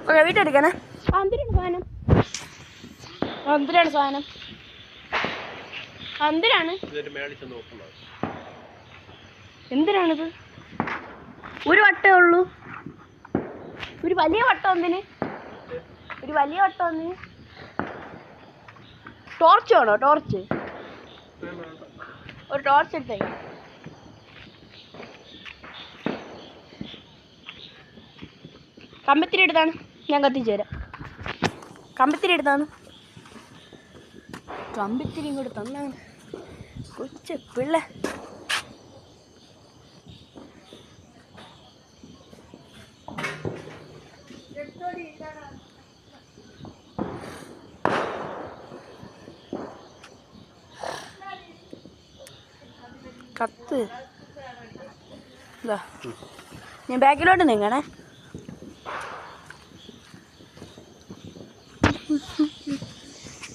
Okay വീട്ടെടുക്കണേ. എന്തിനാണ് സാധനം? എന്തിനാണിത്? ഒരു വട്ടേ ഉള്ളൂ. ഒരു വലിയ വട്ടം എന്തിന്? ടോർച്ച് വേണോ? ടോർച്ച്, ഒരു ടോർച്ച് എടുത്തേ. കമ്പത്തിരി എടുത്താണ്, ഞാൻ കത്തിച്ചു തരാം. കമ്പത്തിരി എടുത്താണ്. കമ്പത്തിരി ഇങ്ങോട്ട് തന്നാണ് കൊച്ചു പിള്ള. കത്ത് ഞാൻ ബാക്കിലോട്ട് നീങ്ങണേ.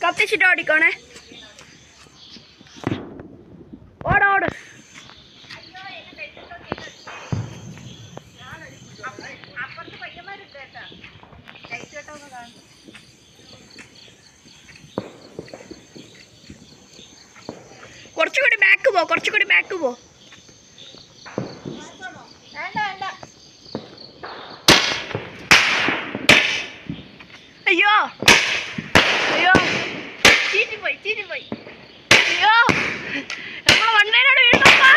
കത്തിച്ചിട്ട് ഓടിക്കോണേ. ഓടോട്. കുറച്ചുകൂടി ബാക്ക് പോ. അയ്യോ ചീറ്റിപ്പോയി. അയ്യോ നമ്മളെ വണ്ടേനോട് വീണപ്പാ.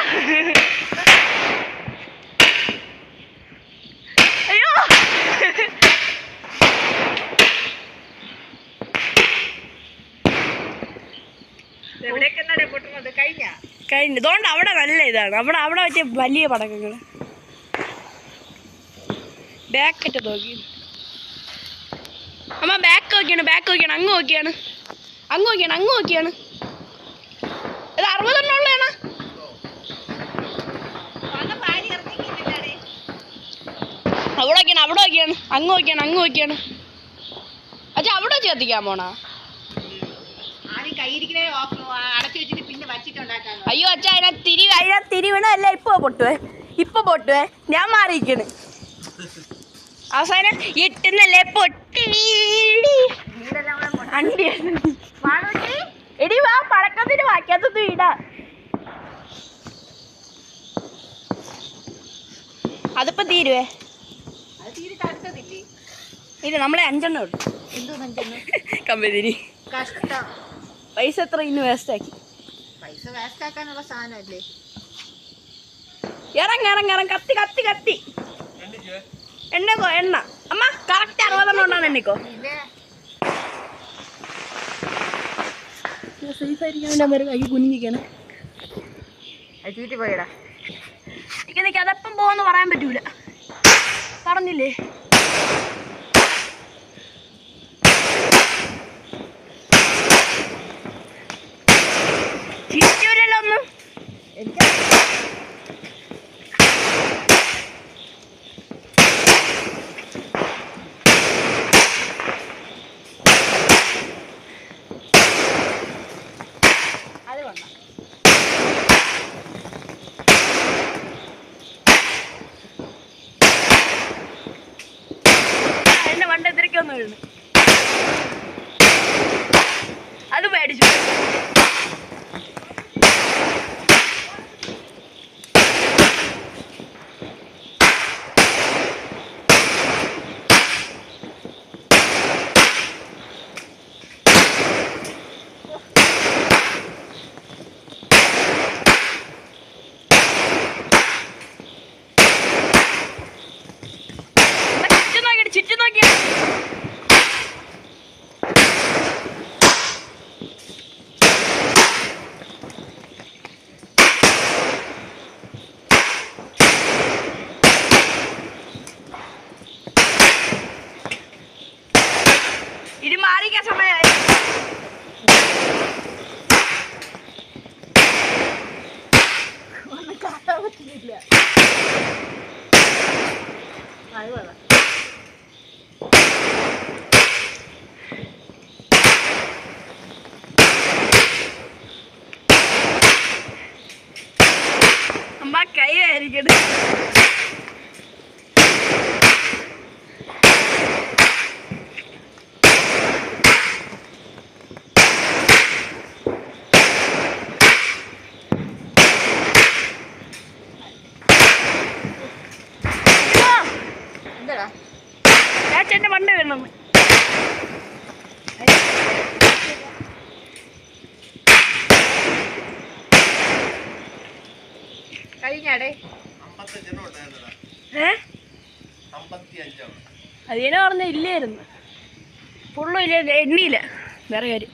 അയ്യോ കഴിഞ്ഞു. ഇതുകൊണ്ട് അവിടെ നല്ല ഇതാണ്. അവിടെ വെച്ച വലിയ പടക്കങ്ങൾ. ബാക്കറ്റ് നോക്കി അമ്മ. ബാക്ക് നോക്കിയാണ്. അങ്ങ് നോക്കിയാണ്. ഇത് 60 ഉള്ളതാണ്. അവിടെ നോക്കിയാണ്. അങ്ങ് നോക്കിയാണ്. അച്ഛാ അവിടെ വെച്ച് കത്തിക്കാൻ പോണാ? അയ്യോ അച്ഛാ, അതിനകത്ത് തിരിവണല്ല. ഇപ്പൊ പൊട്ടുവേ. ഞാൻ മാറിയിരിക്കണ്. അവസാനം ഇട്ടുന്നല്ലേ പൊട്ടി. എടി വാ, പടക്കത്തിന് വാക്കാത്തത് വീടാ. അതിപ്പോ തീരുവേ. ഇല്ല, നമ്മളെ 5 എണ്ണം ഇട്ടു. കമ്പതിരി പൈസ എത്ര ഇന്ന് വേസ്റ്റാക്കി. ഇറങ്ങ. കത്തി എണ്ണക്കോ. എണ്ണ അമ്മ കറക്റ്റ് 60 എണ്ണം ഉണ്ടാണ്. എണ്ണിക്കോ. കൈ കുനിഞ്ഞിരിക്കണേ. പോയടാ. അതെപ്പം പോവെന്ന് പറയാൻ പറ്റൂല. പറഞ്ഞില്ലേ? ചിരിച്ചൂരല്ലോ ഒന്നും. അത് കൊണ്ട എന്റെ വണ്ടെത്തിരിക്കൊന്നും വീണ്. അത് പേടിച്ചു. ചുറ്റും നോക്കിയാ ഇനി മാറിക്കാൻ സമയമായി. ഒന്നും കാണാൻ പറ്റുന്നില്ല. അമ്മ കൈ ആയിരിക്കട്ടെ. ചേട്ടൻ്റെ പണ്ട് വേണം. കഴിഞ്ഞാടേ അതിനെ പറഞ്ഞ ഇല്ലായിരുന്നു. ഫുള്ളും ഇല്ല, എണ്ണിയില്ല. വേറെ കാര്യം.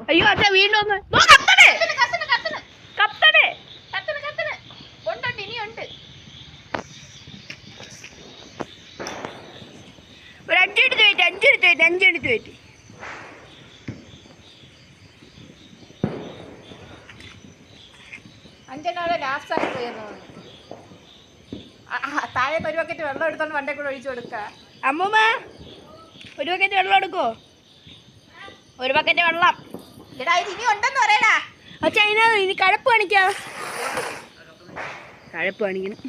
അയ്യോ അച്ഛാ വീണ്ടും ഒന്ന് കത്തണേ. ഇനിയുണ്ട്. ഒരു 5 മിനിറ്റ് വെയിറ്റ്, 5 മിനിറ്റ് വെയിറ്റ്. അഞ്ചെണ്ണ ലാസ്റ്റ് ആയി പോയെന്ന് തോന്നുന്നു. താഴെ ഒരു ബക്കറ്റ് വെള്ളം എടുത്തോണ്ട് വണ്ടേ കൂടെ ഒഴിച്ചു കൊടുക്ക. അമ്മൂമ്മ ഒരു ബക്കറ്റ് വെള്ളം എടുക്കോ? ഒരു ബക്കറ്റ് വെള്ളം. എടാ ഇത് ഇനി ഉണ്ടെന്ന് പറയടാ. അച്ഛാ ഇനി കഴപ്പ് കാണിക്കാം. കഴപ്പ് കാണിക്കണം.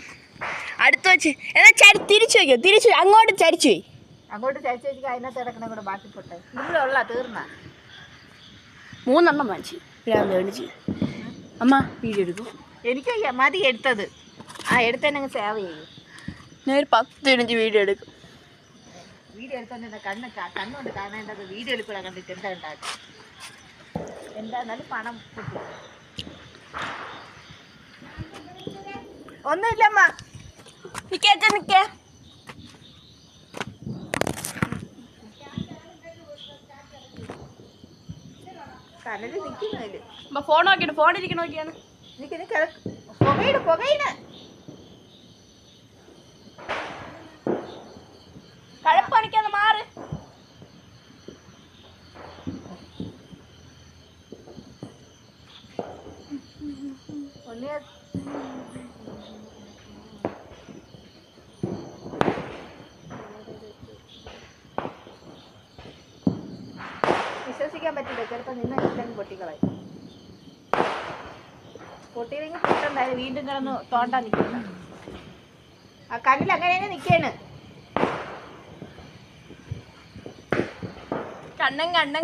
അടുത്ത് വെച്ച് എന്നാ തിരിച്ചു വയ്ക്കോ? തിരിച്ചു അങ്ങോട്ട് ചരിച്ചു പോയി. അങ്ങോട്ട് ചരിച്ചു വെച്ചാൽ അതിനകത്ത് കിടക്കണ കൂടെ ബാക്കി പൊട്ടെ. ഇവിടെ ഉള്ള തീർന്ന 3 എണ്ണം വാങ്ങിച്ചു. കാണിച്ച് അമ്മ വീഡിയോ എടുക്കും. എനിക്ക് മതി എടുത്തത്. എടുത്തന്നെ സേവ് ചെയ്യും. ഞാൻ ഒരു 10 മിനിറ്റ് വീഡിയോ എടുക്കും. വീഡിയോ എടുത്തോണ്ട് കണ്ണുകൊണ്ട് കാണേണ്ടത് വീഡിയോ എടുക്കൂടെ കണ്ടിട്ട് എന്താ ഉണ്ടാക്കും. എന്താന്നാലും പണം കിട്ടും. ഒന്നുമില്ലമ്മ. നിക്കേ കനല് നിൽക്കുന്നതില് ഫോൺ നോക്കിയിട്ട് ഫോണിരിക്കണ നോക്കിയാണ്. പുകയിന് കഴപ്പ് കാണിക്കാതെ മാറ്. വിശ്വസിക്കാൻ പറ്റില്ല. ചിലപ്പോൾ നിന്നെങ്കിലും പൊട്ടിക്കളയും. പൊട്ടിയില്ലെങ്കിൽ പൊട്ടുണ്ടായത് വീണ്ടും കിടന്ന് തോണ്ടാൻ നിൽക്കുന്ന ആ കണ്ണിൽ അങ്ങനെ നിൽക്കാണ്. കണ്ണൻ